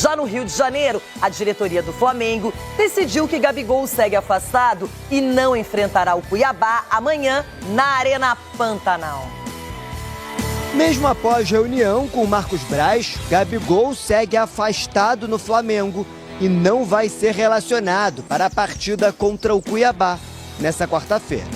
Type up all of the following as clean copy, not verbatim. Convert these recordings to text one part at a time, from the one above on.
Já no Rio de Janeiro, a diretoria do Flamengo decidiu que Gabigol segue afastado e não enfrentará o Cuiabá amanhã na Arena Pantanal. Mesmo após reunião com Marcos Braz, Gabigol segue afastado no Flamengo e não vai ser relacionado para a partida contra o Cuiabá nessa quarta-feira.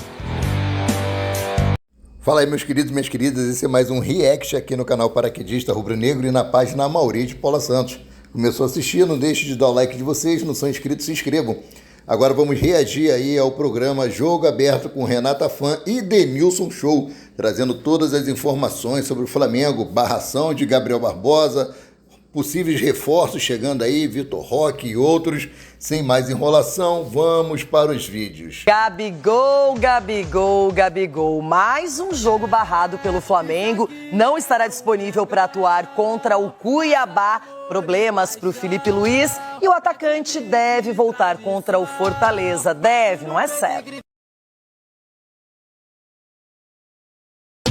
Fala aí, meus queridos e minhas queridas, esse é mais um react aqui no canal Paraquedista Rubro Negro e na página Amaury de Paula Santos. Começou a assistir, não deixe de dar o like de vocês, não são inscritos, se inscrevam. Agora vamos reagir aí ao programa Jogo Aberto com Renata Fã e Denilson Show, trazendo todas as informações sobre o Flamengo, barração de Gabriel Barbosa, possíveis reforços chegando aí, Vitor Roque e outros. Sem mais enrolação, vamos para os vídeos. Gabigol, Gabigol, Gabigol. Mais um jogo barrado pelo Flamengo. Não estará disponível para atuar contra o Cuiabá. Problemas para o Felipe Luiz. E o atacante deve voltar contra o Fortaleza. Deve, não é certo.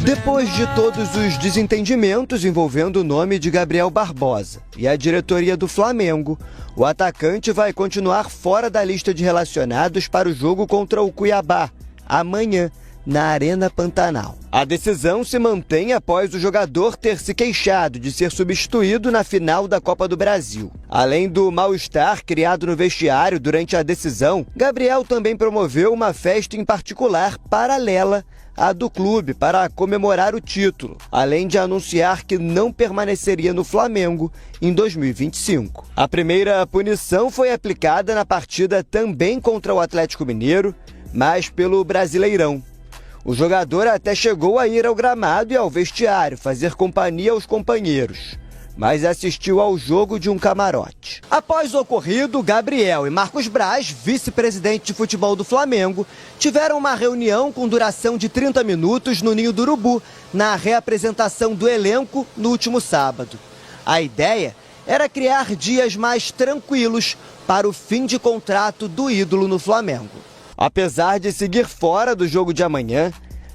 Depois de todos os desentendimentos envolvendo o nome de Gabriel Barbosa e a diretoria do Flamengo, o atacante vai continuar fora da lista de relacionados para o jogo contra o Cuiabá, amanhã, na Arena Pantanal. A decisão se mantém após o jogador ter se queixado de ser substituído na final da Copa do Brasil. Além do mal-estar criado no vestiário durante a decisão, Gabriel também promoveu uma festa em particular paralela a do clube para comemorar o título, além de anunciar que não permaneceria no Flamengo em 2025. A primeira punição foi aplicada na partida também contra o Atlético Mineiro, mas pelo Brasileirão. O jogador até chegou a ir ao gramado e ao vestiário fazer companhia aos companheiros, mas assistiu ao jogo de um camarote. Após o ocorrido, Gabriel e Marcos Braz, vice-presidente de futebol do Flamengo, tiveram uma reunião com duração de 30 minutos no Ninho do Urubu, na reapresentação do elenco no último sábado. A ideia era criar dias mais tranquilos para o fim de contrato do ídolo no Flamengo. Apesar de seguir fora do jogo de amanhã,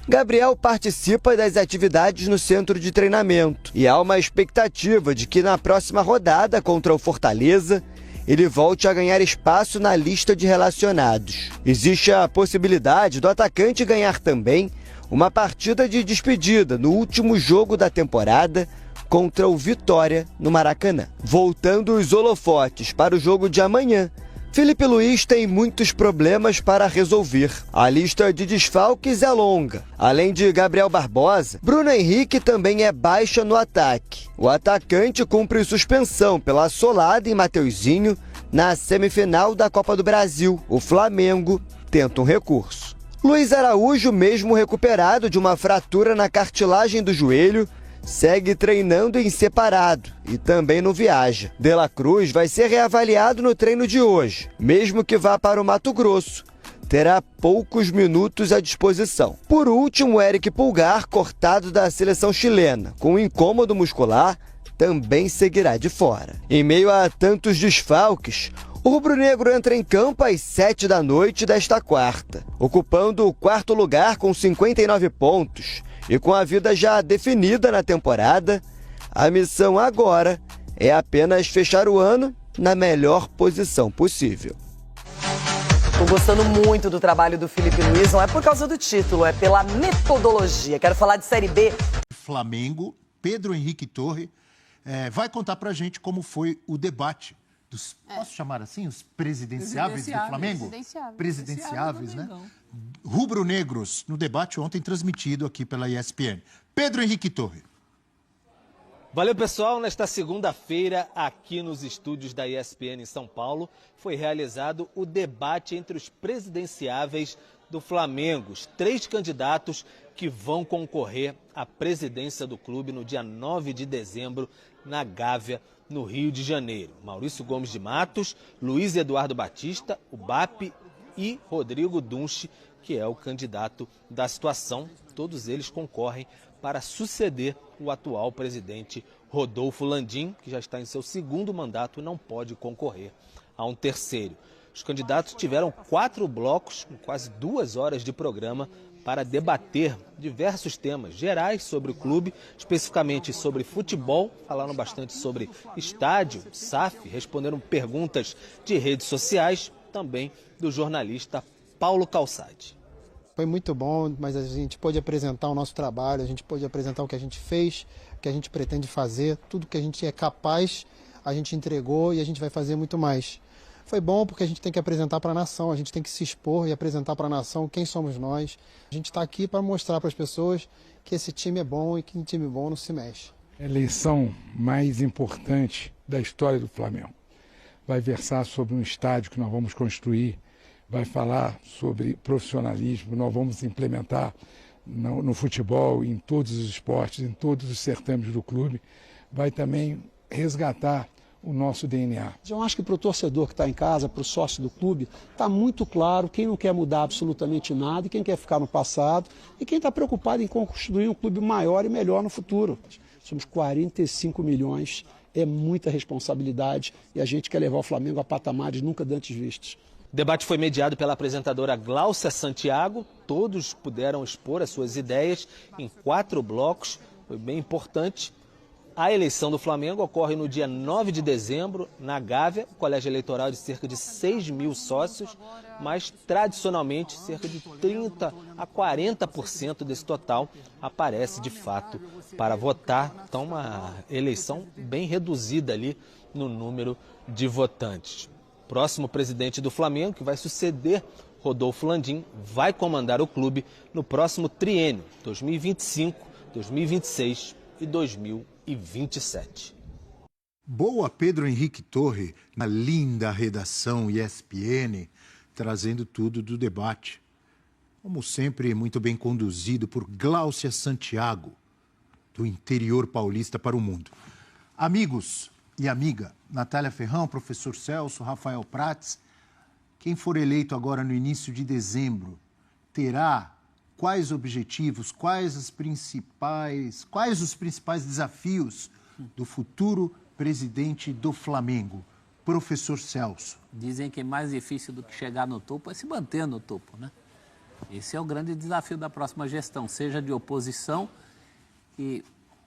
Gabriel participa das atividades no centro de treinamento e há uma expectativa de que na próxima rodada contra o Fortaleza ele volte a ganhar espaço na lista de relacionados. Existe a possibilidade do atacante ganhar também uma partida de despedida no último jogo da temporada contra o Vitória no Maracanã. Voltando os holofotes para o jogo de amanhã, Felipe Luiz tem muitos problemas para resolver. A lista de desfalques é longa. Além de Gabriel Barbosa, Bruno Henrique também é baixa no ataque. O atacante cumpre suspensão pela solada em Mateuzinho na semifinal da Copa do Brasil. O Flamengo tenta um recurso. Luiz Araújo, mesmo recuperado de uma fratura na cartilagem do joelho, segue treinando em separado e também não viaja. De La Cruz vai ser reavaliado no treino de hoje. Mesmo que vá para o Mato Grosso, terá poucos minutos à disposição. Por último, Eric Pulgar, cortado da seleção chilena, com incômodo muscular, também seguirá de fora. Em meio a tantos desfalques, o rubro-negro entra em campo às 7 da noite desta quarta, ocupando o quarto lugar com 59 pontos. E com a vida já definida na temporada, a missão agora é apenas fechar o ano na melhor posição possível. Estou gostando muito do trabalho do Felipe Luiz, não é por causa do título, é pela metodologia. Quero falar de Série B. Flamengo, Pedro Henrique Torre, vai contar pra gente como foi o debate dos, posso chamar assim, os presidenciáveis do Flamengo? Presidenciáveis, né? Rubro-negros, no debate ontem transmitido aqui pela ESPN. Pedro Henrique Torre. Valeu, pessoal. Nesta segunda-feira, aqui nos estúdios da ESPN em São Paulo, foi realizado o debate entre os presidenciáveis do Flamengo, os 3 candidatos que vão concorrer à presidência do clube no dia 9 de dezembro, na Gávea, no Rio de Janeiro. Maurício Gomes de Matos, Luiz Eduardo Batista, o BAP e Rodrigo Dunche, que é o candidato da situação. Todos eles concorrem para suceder o atual presidente Rodolfo Landim, que já está em seu 2º mandato e não pode concorrer a um terceiro. Os candidatos tiveram 4 blocos, com quase 2 horas de programa, para debater diversos temas gerais sobre o clube, especificamente sobre futebol, falaram bastante sobre estádio, SAF, responderam perguntas de redes sociais, também do jornalista Paulo Calçade. Foi muito bom, mas a gente pôde apresentar o nosso trabalho, a gente pôde apresentar o que a gente fez, o que a gente pretende fazer, tudo que a gente é capaz, a gente entregou e a gente vai fazer muito mais. Foi bom porque a gente tem que apresentar para a nação, a gente tem que se expor e apresentar para a nação quem somos nós. A gente está aqui para mostrar para as pessoas que esse time é bom e que um time bom não se mexe. A eleição mais importante da história do Flamengo. Vai versar sobre um estádio que nós vamos construir, vai falar sobre profissionalismo, nós vamos implementar no futebol, em todos os esportes, em todos os certames do clube, vai também resgatar o nosso DNA. Eu acho que para o torcedor que está em casa, para o sócio do clube, está muito claro quem não quer mudar absolutamente nada e quem quer ficar no passado e quem está preocupado em construir um clube maior e melhor no futuro. Somos 45 milhões, é muita responsabilidade e a gente quer levar o Flamengo a patamares nunca antes vistos. O debate foi mediado pela apresentadora Gláucia Santiago. Todos puderam expor as suas ideias em 4 blocos. Foi bem importante. A eleição do Flamengo ocorre no dia 9 de dezembro, na Gávea, colégio eleitoral de cerca de 6 mil sócios, mas tradicionalmente cerca de 30% a 40% desse total aparece de fato para votar. Então, uma eleição bem reduzida ali no número de votantes. O próximo presidente do Flamengo, que vai suceder Rodolfo Landim, vai comandar o clube no próximo triênio, 2025, 2026 e 2027. Boa Pedro Henrique Torre, na linda redação ESPN, trazendo tudo do debate. Como sempre, muito bem conduzido por Gláucia Santiago, do interior paulista para o mundo. Amigos e amiga, Natália Ferrão, professor Celso, Rafael Prats, quem for eleito agora no início de dezembro, terá quais objetivos, quais os principais desafios do futuro presidente do Flamengo? Professor Celso. Dizem que é mais difícil do que chegar no topo é se manter no topo, né? Esse é o grande desafio da próxima gestão, seja de oposição, que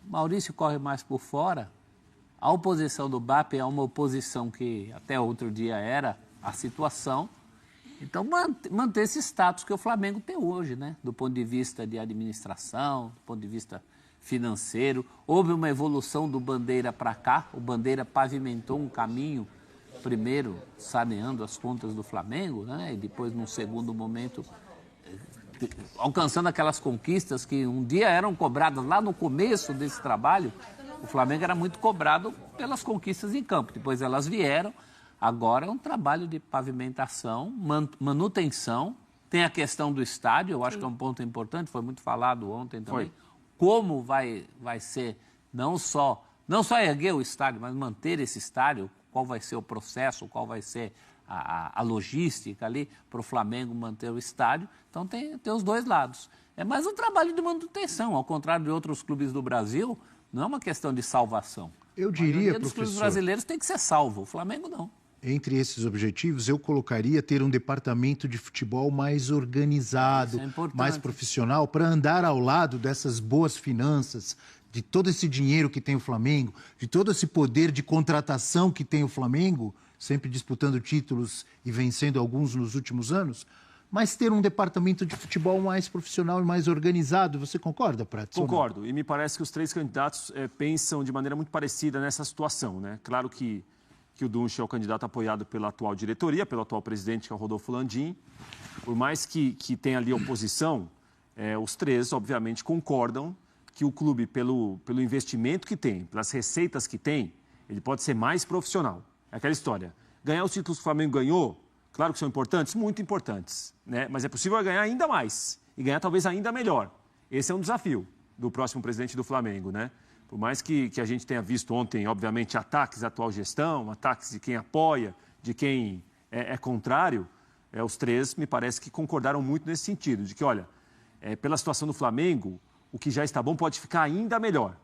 Maurício corre mais por fora. A oposição do BAP é uma oposição que até outro dia era a situação. Então, manter esse status que o Flamengo tem hoje, né? Do ponto de vista de administração, do ponto de vista financeiro. Houve uma evolução do Bandeira para cá. O Bandeira pavimentou um caminho, primeiro saneando as contas do Flamengo, né? E depois, num segundo momento, alcançando aquelas conquistas que um dia eram cobradas lá no começo desse trabalho. O Flamengo era muito cobrado pelas conquistas em campo. Depois elas vieram. Agora é um trabalho de pavimentação, manutenção. Tem a questão do estádio, eu acho que é um ponto importante, foi muito falado ontem também. Como vai ser não só erguer o estádio, mas manter esse estádio, qual vai ser o processo, qual vai ser a logística ali para o Flamengo manter o estádio. Então tem os dois lados. É mais um trabalho de manutenção, ao contrário de outros clubes do Brasil, não é uma questão de salvação. Eu diria, professor, os clubes brasileiros têm que ser salvo, o Flamengo não. Entre esses objetivos, eu colocaria ter um departamento de futebol mais organizado, mais profissional, para andar ao lado dessas boas finanças, de todo esse dinheiro que tem o Flamengo, de todo esse poder de contratação que tem o Flamengo, sempre disputando títulos e vencendo alguns nos últimos anos, mas ter um departamento de futebol mais profissional e mais organizado. Você concorda, Prats? Concordo. E me parece que os 3 candidatos pensam de maneira muito parecida nessa situação, né? Claro que o Dunche é o candidato apoiado pela atual diretoria, pelo atual presidente, que é o Rodolfo Landim. Por mais que tenha ali oposição, os 3, obviamente, concordam que o clube, pelo investimento que tem, pelas receitas que tem, ele pode ser mais profissional. É aquela história. Ganhar os títulos que o Flamengo ganhou, claro que são importantes, muito importantes, né? Mas é possível ganhar ainda mais e ganhar talvez ainda melhor. Esse é um desafio do próximo presidente do Flamengo, né? Por mais que a gente tenha visto ontem, obviamente, ataques à atual gestão, ataques de quem apoia, de quem é contrário, os 3 me parece que concordaram muito nesse sentido, de que, olha, pela situação do Flamengo, o que já está bom pode ficar ainda melhor.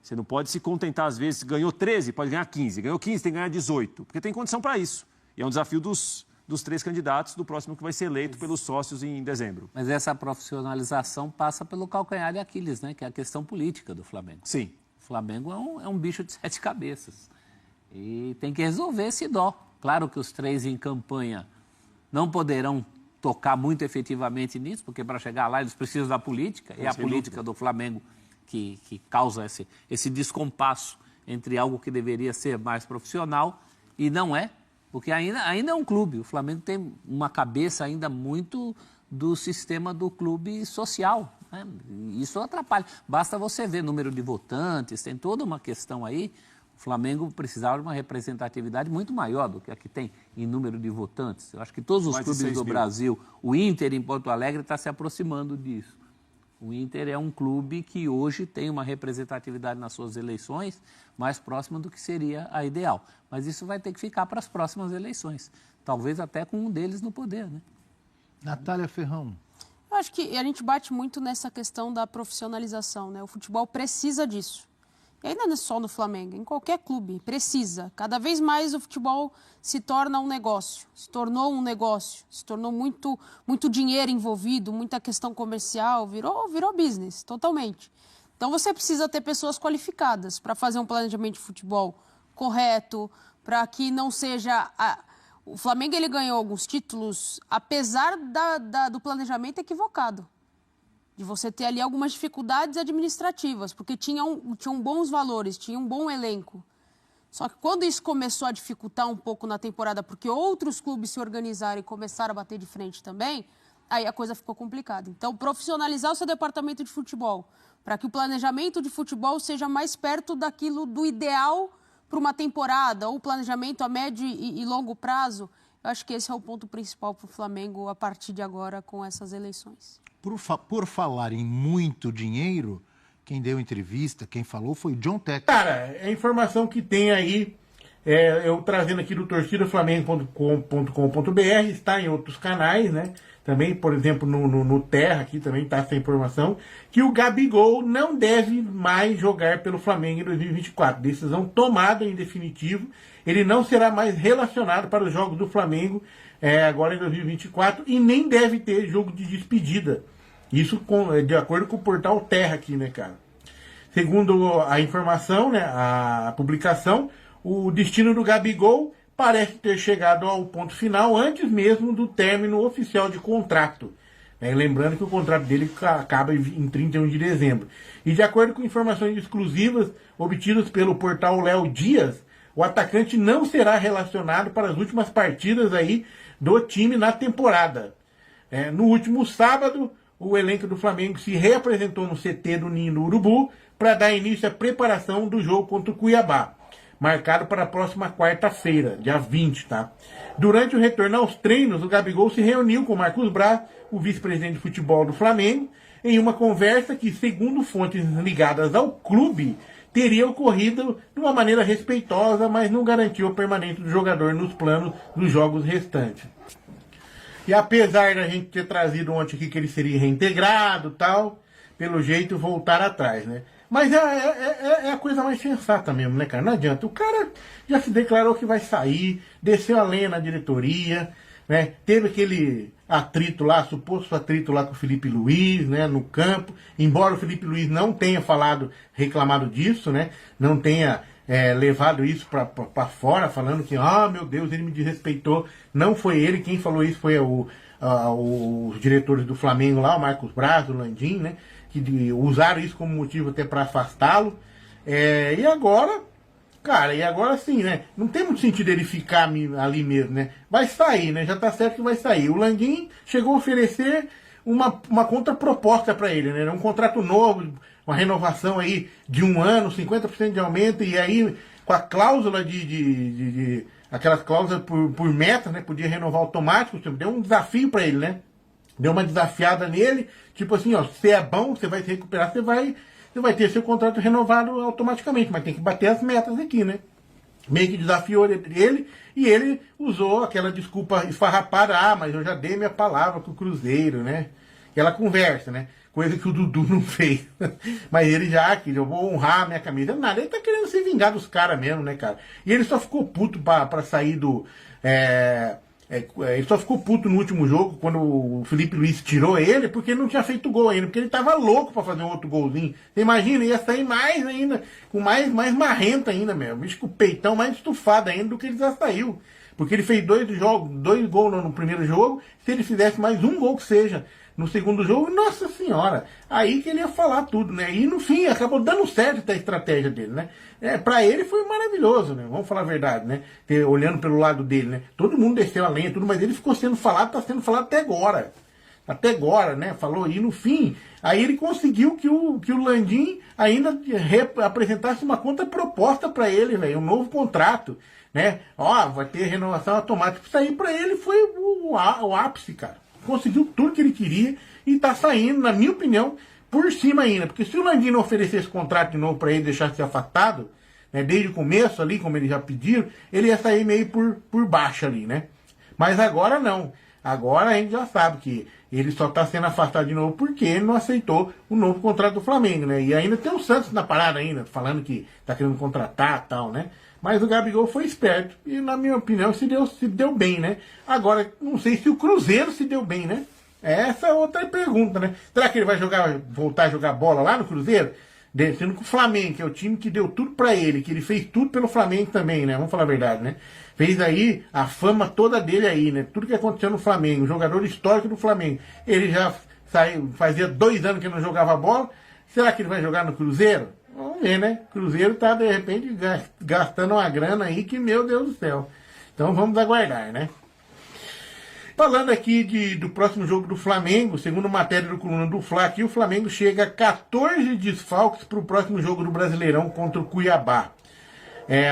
Você não pode se contentar, às vezes, ganhou 13, pode ganhar 15, ganhou 15, tem que ganhar 18, porque tem condição para isso. E é um desafio dos dos 3 candidatos do próximo que vai ser eleito pelos sócios em dezembro. Mas essa profissionalização passa pelo calcanhar de Aquiles, né? Que é a questão política do Flamengo. Sim. O Flamengo é um bicho de 7 cabeças e tem que resolver esse dó. Claro que os 3 em campanha não poderão tocar muito efetivamente nisso, porque para chegar lá eles precisam da política, e a política do Flamengo que causa esse descompasso entre algo que deveria ser mais profissional e não é, porque ainda é um clube. O Flamengo tem uma cabeça ainda muito do sistema do clube social, né? Isso atrapalha. Basta você ver número de votantes, tem toda uma questão aí. O Flamengo precisava de uma representatividade muito maior do que a que tem em número de votantes. Eu acho que todos os clubes do Brasil, o Inter em Porto Alegre está se aproximando disso. O Inter é um clube que hoje tem uma representatividade nas suas eleições mais próxima do que seria a ideal. Mas isso vai ter que ficar para as próximas eleições. Talvez até com um deles no poder, né? Natália Ferrão. Eu acho que a gente bate muito nessa questão da profissionalização, né? O futebol precisa disso. E ainda não é só no Flamengo, em qualquer clube, precisa. Cada vez mais o futebol se torna um negócio, se tornou um negócio, se tornou muito dinheiro envolvido, muita questão comercial, virou business, totalmente. Então você precisa ter pessoas qualificadas para fazer um planejamento de futebol correto, para que não seja... O Flamengo ele ganhou alguns títulos, apesar do planejamento equivocado. De você ter ali algumas dificuldades administrativas, porque tinham bons valores, tinha um bom elenco. Só que quando isso começou a dificultar um pouco na temporada, porque outros clubes se organizaram e começaram a bater de frente também, aí a coisa ficou complicada. Então, profissionalizar o seu departamento de futebol, para que o planejamento de futebol seja mais perto daquilo do ideal para uma temporada, ou o planejamento a médio e longo prazo, eu acho que esse é o ponto principal para o Flamengo a partir de agora com essas eleições. Por falar em muito dinheiro, quem deu entrevista, quem falou foi o John Textor. Cara, a informação que tem aí, eu trazendo aqui do torcidaflamengo.com.br, está em outros canais, né? Também, por exemplo, no Terra, aqui também está essa informação, que o Gabigol não deve mais jogar pelo Flamengo em 2024. Decisão tomada em definitivo. Ele não será mais relacionado para os jogos do Flamengo agora em 2024 e nem deve ter jogo de despedida. Isso de acordo com o portal Terra aqui, né, cara? Segundo a informação, né, a publicação, o destino do Gabigol parece ter chegado ao ponto final antes mesmo do término oficial de contrato. Lembrando que o contrato dele acaba em 31 de dezembro. E de acordo com informações exclusivas obtidas pelo portal Léo Dias, o atacante não será relacionado para as últimas partidas aí do time na temporada. No último sábado, o elenco do Flamengo se reapresentou no CT do Ninho do Urubu para dar início à preparação do jogo contra o Cuiabá, marcado para a próxima quarta-feira, dia 20, tá? Durante o retorno aos treinos, o Gabigol se reuniu com o Marcos Braz, o vice-presidente de futebol do Flamengo, em uma conversa que, segundo fontes ligadas ao clube, teria ocorrido de uma maneira respeitosa, mas não garantiu a permanência do jogador nos planos dos jogos restantes. E apesar da gente ter trazido ontem aqui que ele seria reintegrado e tal, pelo jeito voltar atrás, né? Mas é a coisa mais sensata mesmo, né, cara? Não adianta. O cara já se declarou que vai sair, desceu a lenha na diretoria, né? Teve aquele atrito lá, suposto atrito lá com o Felipe Luiz, né, no campo. Embora o Felipe Luiz não tenha reclamado disso, né? Não tenha levado isso para fora, falando que, meu Deus, ele me desrespeitou. Não foi ele, quem falou isso foi os diretores do Flamengo lá, o Marcos Braz, o Landim, né? Que usaram isso como motivo até para afastá-lo. E agora, cara, sim, né? Não tem muito sentido ele ficar ali mesmo, né? Vai sair, né? Já tá certo que vai sair. O Landim chegou a oferecer uma contraproposta para ele, né? Um contrato novo, uma renovação aí de 1 ano, 50% de aumento, e aí com a cláusula aquelas cláusulas por meta, né? Podia renovar automático, deu um desafio para ele, né? Deu uma desafiada nele, tipo assim, se você é bom, você vai se recuperar, você vai ter seu contrato renovado automaticamente, mas tem que bater as metas aqui, né? Meio que desafiou ele, e ele usou aquela desculpa esfarrapada, mas eu já dei minha palavra com o Cruzeiro, né? Aquela conversa, né? Coisa que o Dudu não fez. Mas ele que eu vou honrar a minha camisa. Nada, ele tá querendo se vingar dos caras mesmo, né, cara? E ele só ficou puto pra sair Ele só ficou puto no último jogo, quando o Felipe Luiz tirou ele, porque ele não tinha feito gol ainda, porque ele tava louco pra fazer um outro golzinho. Você imagina, ia sair mais ainda, com mais marrento ainda mesmo. Bicho com o peitão mais estufado ainda do que ele já saiu. Porque ele fez 2 gols no primeiro jogo, se ele fizesse mais um gol que seja no segundo jogo, nossa senhora, aí que ele ia falar tudo, né? E no fim, acabou dando certo a estratégia dele, né? Pra ele foi maravilhoso, né? Vamos falar a verdade, né? Olhando pelo lado dele, né? Todo mundo desceu a lenha, tudo, mas ele ficou sendo falado, tá sendo falado até agora. Até agora, né? Falou, e no fim, aí ele conseguiu que o Landim ainda apresentasse uma contraproposta para ele, velho, um novo contrato, né? Ó, vai ter renovação automática. Isso aí pra ele foi o ápice, cara. Conseguiu tudo que ele queria e tá saindo, na minha opinião, por cima ainda. Porque se o Landim não oferecesse contrato de novo para ele, deixasse afastado, né, desde o começo ali, como eles já pediram, ele ia sair meio por baixo ali, né? Mas agora não. Agora a gente já sabe que ele só tá sendo afastado de novo porque ele não aceitou o novo contrato do Flamengo, né? E ainda tem o Santos na parada ainda, falando que tá querendo contratar e tal, né? Mas o Gabigol foi esperto e, na minha opinião, se deu bem, né? Agora, não sei se o Cruzeiro se deu bem, né? Essa é outra pergunta, né? Será que ele vai voltar a jogar bola lá no Cruzeiro? Sendo que o Flamengo, que é o time que deu tudo pra ele, que ele fez tudo pelo Flamengo também, né? Vamos falar a verdade, né? Fez aí a fama toda dele aí, né? Tudo que aconteceu no Flamengo, jogador histórico do Flamengo. Ele já saiu, fazia 2 anos que não jogava bola. Será que ele vai jogar no Cruzeiro? Vamos ver, né? Cruzeiro tá, de repente, gastando uma grana aí que, meu Deus do céu. Então vamos aguardar, né? Falando aqui do próximo jogo do Flamengo, segundo matéria do Coluna do Fla, aqui o Flamengo chega a 14 desfalques para o próximo jogo do Brasileirão contra o Cuiabá.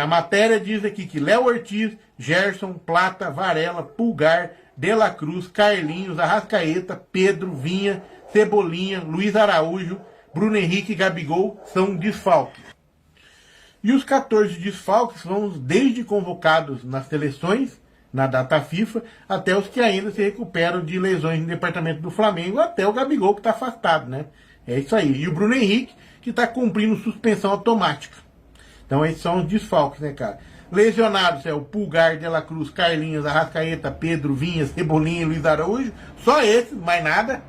A matéria diz aqui que Léo Ortiz, Gerson, Plata, Varela, Pulgar, De La Cruz, Carlinhos, Arrascaeta, Pedro, Vinha, Cebolinha, Luiz Araújo, Bruno Henrique e Gabigol são desfalques. E os 14 desfalques vão desde convocados nas seleções, na data FIFA, até os que ainda se recuperam de lesões no departamento do Flamengo, até o Gabigol que está afastado, né? É isso aí. E o Bruno Henrique, que está cumprindo suspensão automática. Então esses são os desfalques, né, cara? Lesionados é o Pulgar, De La Cruz, Carlinhos, Arrascaeta, Pedro, Vinha, Cebolinha e Luiz Araújo. Só esses, mais nada.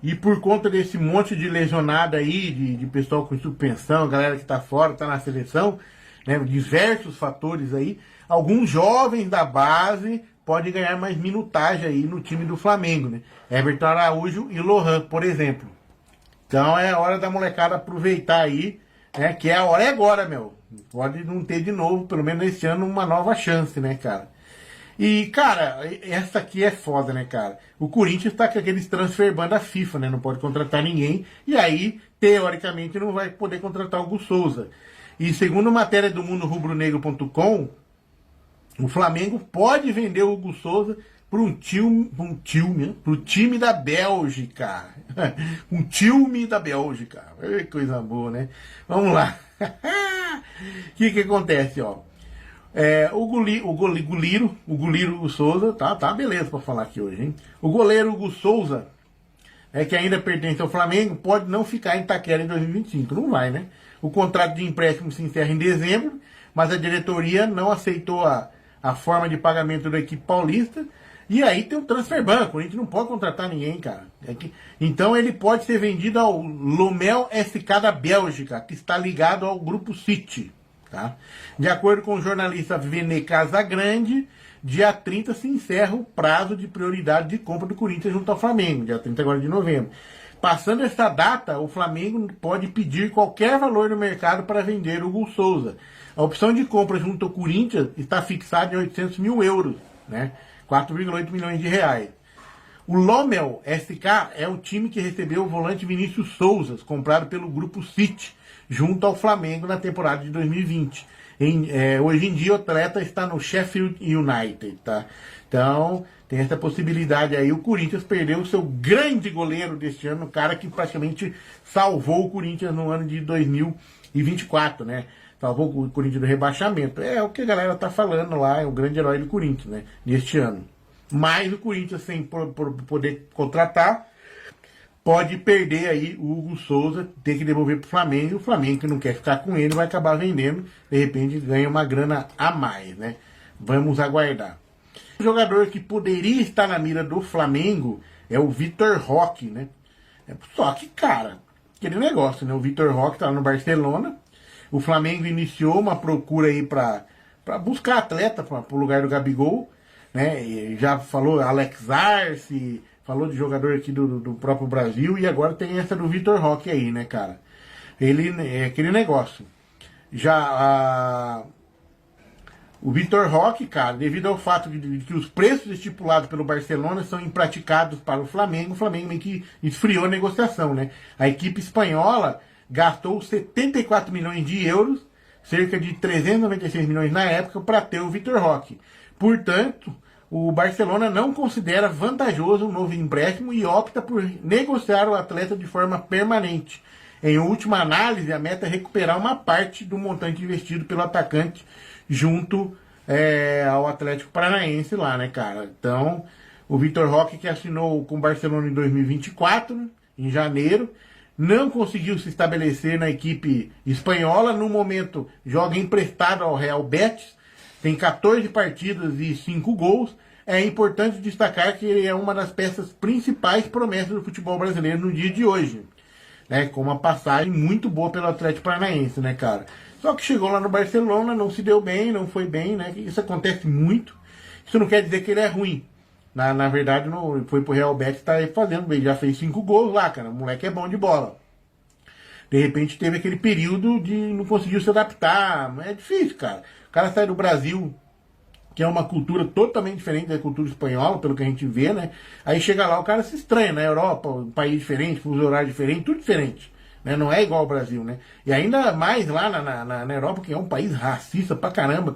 E por conta desse monte de lesionado aí, de pessoal com suspensão, galera que tá fora, tá na seleção, né, diversos fatores aí, alguns jovens da base podem ganhar mais minutagem aí no time do Flamengo, né? Everton Araújo e Lohan, por exemplo. Então é hora da molecada aproveitar aí, né, que a hora é agora, meu. Pode não ter de novo, pelo menos esse ano, uma nova chance, né, cara? E, cara, essa aqui é foda, né, cara? O Corinthians tá com aqueles transfer ban da FIFA, né? Não pode contratar ninguém. E aí, teoricamente, não vai poder contratar o Hugo Souza. E segundo matéria do mundorubronegro.com, o Flamengo pode vender o Hugo Souza para pro time da Bélgica. Um time da Bélgica. Coisa boa, né? Vamos lá. O que acontece, ó? O goleiro Hugo Souza, tá beleza pra falar aqui hoje, hein? O goleiro Hugo Souza, que ainda pertence ao Flamengo, pode não ficar em Itaquera em 2025. Não vai, né? O contrato de empréstimo se encerra em dezembro, mas a diretoria não aceitou a forma de pagamento da equipe paulista. E aí tem o transfer ban. A gente não pode contratar ninguém, cara. Então ele pode ser vendido ao Lommel SK da Bélgica, que está ligado ao Grupo City. Tá? De acordo com o jornalista Vene Casagrande, dia 30 se encerra o prazo de prioridade de compra do Corinthians junto ao Flamengo, dia 30 agora de novembro. Passando essa data, o Flamengo pode pedir qualquer valor no mercado para vender o Hugo Souza. A opção de compra junto ao Corinthians está fixada em 800 mil euros, né? 4,8 milhões de reais. O Lommel SK é o time que recebeu o volante Vinícius Souza, comprado pelo Grupo City, junto ao Flamengo na temporada de 2020. Hoje em dia o atleta está no Sheffield United, tá? Então, tem essa possibilidade aí. O Corinthians perdeu o seu grande goleiro deste ano, o cara que praticamente salvou o Corinthians no ano de 2024, né? Salvou o Corinthians do rebaixamento. É o que a galera tá falando lá, é o grande herói do Corinthians, né? Neste ano. Mas o Corinthians, sem poder contratar, pode perder aí o Hugo Souza, ter que devolver pro Flamengo, e o Flamengo, que não quer ficar com ele, vai acabar vendendo, de repente ganha uma grana a mais, né? Vamos aguardar. O jogador que poderia estar na mira do Flamengo é o Vitor Roque, né? Só que, cara, aquele negócio, né? O Vitor Roque tá lá no Barcelona. O Flamengo iniciou uma procura aí para buscar atleta para o lugar do Gabigol, né? E já falou Alex Arce, falou de jogador aqui do próprio Brasil, e agora tem essa do Vitor Roque aí, né, cara? Ele é aquele negócio. O Vitor Roque, cara, devido ao fato de que os preços estipulados pelo Barcelona são impraticados para o Flamengo meio que esfriou a negociação, né? A equipe espanhola gastou 74 milhões de euros, cerca de 396 milhões na época, para ter o Vitor Roque. Portanto, o Barcelona não considera vantajoso o novo empréstimo e opta por negociar o atleta de forma permanente. Em última análise, a meta é recuperar uma parte do montante investido pelo atacante junto ao Atlético Paranaense lá, né, cara? Então, o Vitor Roque, que assinou com o Barcelona em 2024, em janeiro, não conseguiu se estabelecer na equipe espanhola. No momento, joga emprestado ao Real Betis, tem 14 partidas e 5 gols. É importante destacar que ele é uma das peças principais promessas do futebol brasileiro no dia de hoje, né, com uma passagem muito boa pelo Atlético Paranaense, né, cara? Só que chegou lá no Barcelona, não se deu bem, não foi bem, né? Isso acontece muito. Isso não quer dizer que ele é ruim. Na verdade, não foi pro Real Betis, tá aí fazendo bem. Já fez 5 gols lá, cara. O moleque é bom de bola. De repente teve aquele período de não conseguiu se adaptar. É difícil, cara. O cara sai do Brasil, que é uma cultura totalmente diferente da cultura espanhola, pelo que a gente vê, né? Aí chega lá, o cara se estranha. Na Europa, um país diferente, fuso horário diferente, tudo diferente. Né? Não é igual ao Brasil, né? E ainda mais lá na Europa, que é um país racista pra caramba.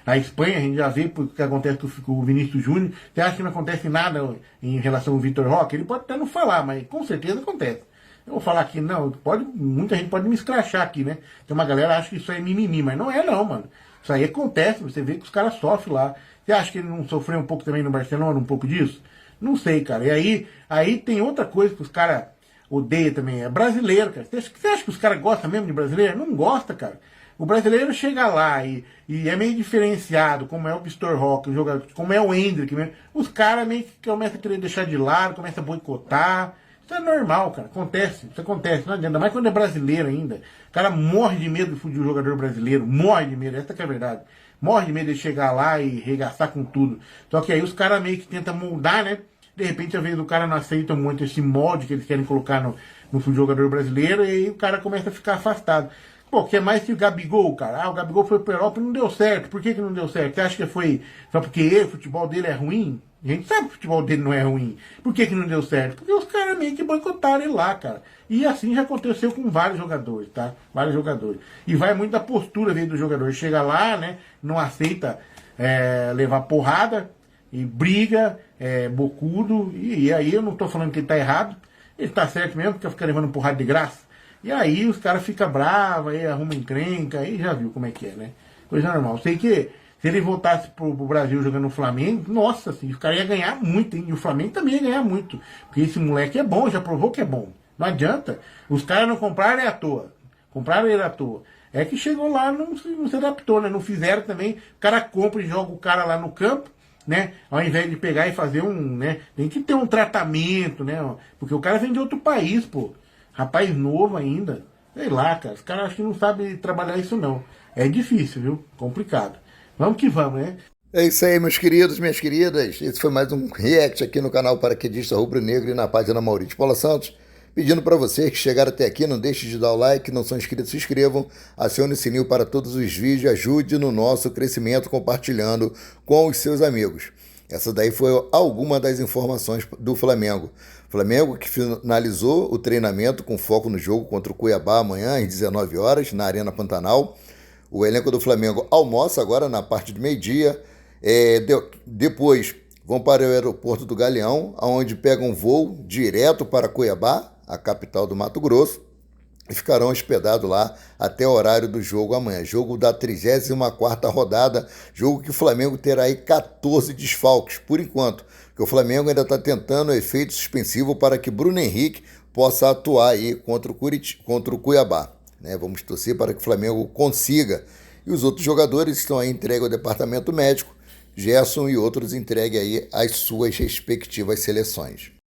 A Espanha, a gente já vê o que acontece com o Vinícius Júnior. Você acha que não acontece nada em relação ao Vitor Roque? Ele pode até não falar, mas com certeza acontece. Eu vou falar aqui, não, muita gente pode me escrachar aqui, né? Tem uma galera que acha que isso é mimimi, mas não é não, mano. Isso aí acontece, você vê que os caras sofrem lá. Você acha que ele não sofreu um pouco também no Barcelona, um pouco disso? Não sei, cara. E aí tem outra coisa que os caras odeiam também, é brasileiro, cara. Você acha que os caras gostam mesmo de brasileiro? Não gosta, cara. O brasileiro chega lá e é meio diferenciado, como é o Vitor Roque, como é o Endrick mesmo. Os caras meio que começam a querer deixar de lado, começam a boicotar. Isso é normal, cara. Isso acontece. Não adianta. Ainda mais quando é brasileiro ainda. O cara morre de medo de um jogador brasileiro. Morre de medo. Essa que é a verdade. Morre de medo de chegar lá e regaçar com tudo. Só que aí os caras meio que tentam moldar, né? De repente, às vezes, o cara não aceita muito esse molde que eles querem colocar no jogador brasileiro. E aí o cara começa a ficar afastado. Pô, que é mais que o Gabigol, cara. O Gabigol foi pra Europa e não deu certo. Por que não deu certo? Você acha que foi só porque o futebol dele é ruim? A gente sabe que o futebol dele não é ruim. Por que não deu certo? Porque os caras meio que boicotaram ele lá, cara. E assim já aconteceu com vários jogadores, tá? Vários jogadores. E vai muito da postura do jogador. Chega lá, né? Não aceita levar porrada e briga, bocudo. E aí eu não tô falando que ele tá errado. Ele tá certo mesmo, porque fica levando porrada de graça. E aí os caras ficam bravos, aí arrumam encrenca, aí já viu como é que é, né? Coisa normal. Sei que se ele voltasse pro Brasil jogando no Flamengo, nossa, assim, os caras iam ganhar muito, hein? E o Flamengo também ia ganhar muito. Porque esse moleque é bom, já provou que é bom. Não adianta. Os caras não compraram à toa. Compraram ele à toa. É que chegou lá, não se adaptou, né? Não fizeram também. O cara compra e joga o cara lá no campo, né? Ao invés de pegar e fazer né? Tem que ter um tratamento, né? Porque o cara vem de outro país, pô. Rapaz novo ainda. Sei lá, cara. Os caras acho que não sabem trabalhar isso, não. É difícil, viu? Complicado. Vamos que vamos, né? É isso aí, meus queridos, minhas queridas. Esse foi mais um react aqui no canal Paraquedista Rubro Negro e na página Maurício Paula Santos. Pedindo para vocês que chegaram até aqui, não deixem de dar o like, não são inscritos, se inscrevam, acione o sininho para todos os vídeos e ajude no nosso crescimento compartilhando com os seus amigos. Essa daí foi alguma das informações do Flamengo. Flamengo que finalizou o treinamento com foco no jogo contra o Cuiabá amanhã às 19 horas na Arena Pantanal. O elenco do Flamengo almoça agora na parte do meio-dia. Depois vão para o aeroporto do Galeão, onde pegam um voo direto para Cuiabá, a capital do Mato Grosso, e ficarão hospedados lá até o horário do jogo amanhã. Jogo da 34ª rodada, jogo que o Flamengo terá aí 14 desfalques, por enquanto, que o Flamengo ainda está tentando efeito suspensivo para que Bruno Henrique possa atuar aí contra o Cuiabá. Né? Vamos torcer para que o Flamengo consiga. E os outros jogadores estão aí entregues ao departamento médico Gerson e outros entreguem aí as suas respectivas seleções.